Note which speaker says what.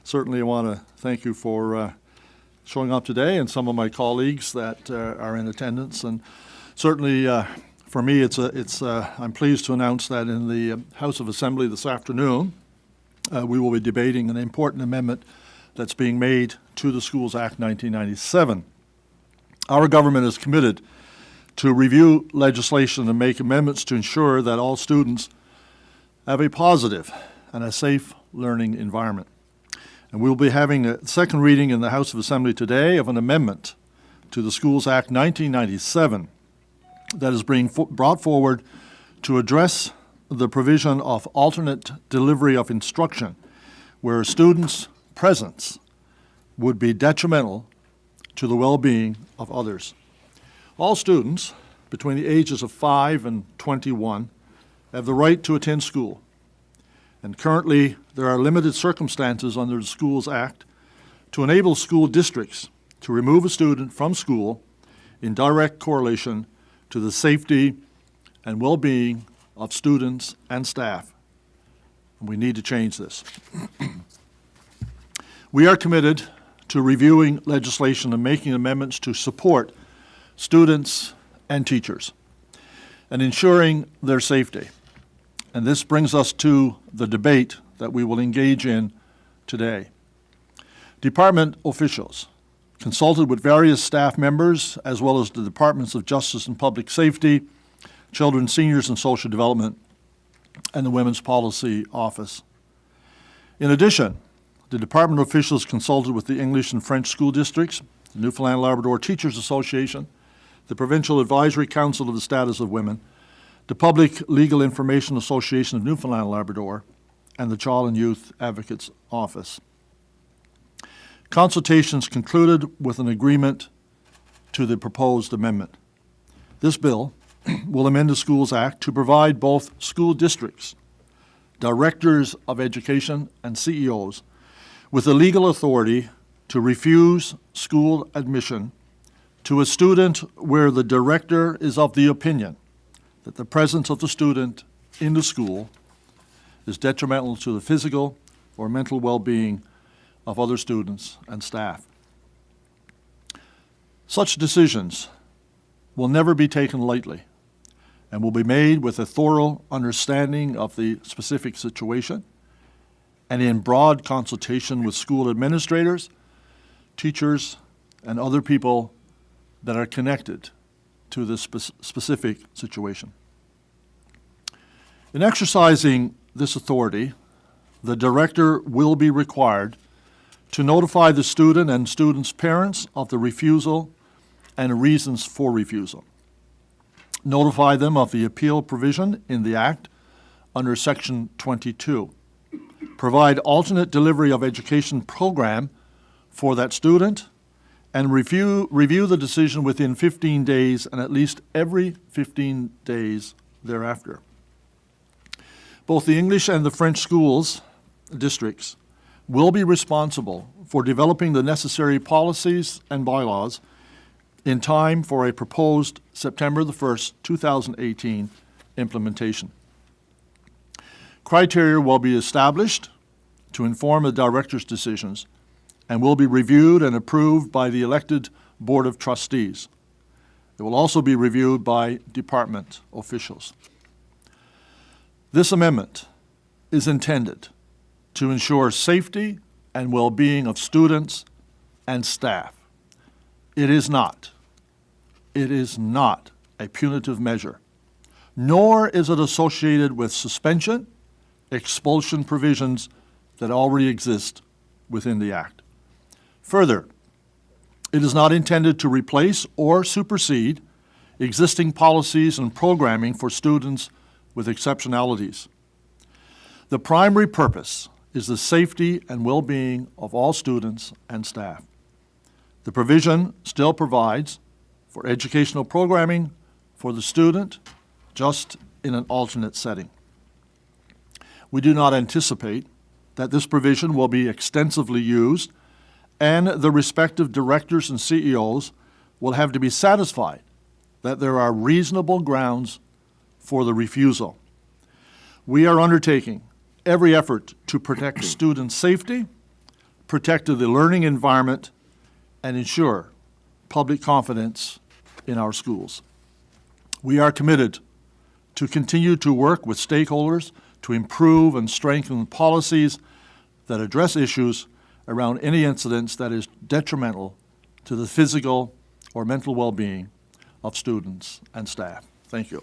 Speaker 1: Certainly I want to thank you for showing up today, and some of my colleagues that are in attendance. And certainly for me, I'm pleased to announce that in the House of Assembly this afternoon, we will be debating an important amendment that's being made to the Schools Act 1997. Our government is committed to review legislation and make amendments to ensure that all students have a positive and a safe learning environment. And we'll be having a second reading in the House of Assembly today of an amendment to the Schools Act 1997 that is being brought forward to address the provision of alternate delivery of instruction where students' presence would be detrimental to the well-being of others. All students between the ages of 5 and 21 have the right to attend school. And currently, there are limited circumstances under the Schools Act to enable school districts to remove a student from school in direct correlation to the safety and well-being of students and staff. And we need to change this. We are committed to reviewing legislation and making amendments to support students and teachers and ensuring their safety. And this brings us to the debate that we will engage in today. Department officials consulted with various staff members as well as the Departments of Justice and Public Safety, Children, Seniors and Social Development, and the Women's Policy Office. In addition, the department officials consulted with the English and French school districts, the Newfoundland Labrador Teachers Association, the Provincial Advisory Council of the Status of Women, the Public Legal Information Association of Newfoundland and Labrador, and the Child and Youth Advocates Office. Consultations concluded with an agreement to the proposed amendment. This bill will amend the Schools Act to provide both school districts, directors of education, and CEOs with the legal authority to refuse school admission to a student where the director is of the opinion that the presence of the student in the school is detrimental to the physical or mental well-being of other students and staff. Such decisions will never be taken lightly and will be made with a thorough understanding of the specific situation and in broad consultation with school administrators, teachers, and other people that are connected to this specific situation. In exercising this authority, the director will be required to notify the student and student's parents of the refusal and reasons for refusal. Notify them of the appeal provision in the Act under Section 22. Provide alternate delivery of education program for that student, and review the decision within 15 days and at least every 15 days thereafter. Both the English and the French schools districts will be responsible for developing the necessary policies and bylaws in time for a proposed September the 1st, 2018 implementation. Criteria will be established to inform the director's decisions and will be reviewed and approved by the elected Board of Trustees. It will also be reviewed by department officials. This amendment is intended to ensure safety and well-being of students and staff. It is not a punitive measure, nor is it associated with suspension, expulsion provisions that already exist within the Act. Further, it is not intended to replace or supersede existing policies and programming for students with exceptionalities. The primary purpose is the safety and well-being of all students and staff. The provision still provides for educational programming for the student, just in an alternate setting. We do not anticipate that this provision will be extensively used, and the respective directors and CEOs will have to be satisfied that there are reasonable grounds for the refusal. We are undertaking every effort to protect student safety, protect the learning environment, and ensure public confidence in our schools. We are committed to continue to work with stakeholders to improve and strengthen policies that address issues around any incidents that is detrimental to the physical or mental well-being of students and staff. Thank you.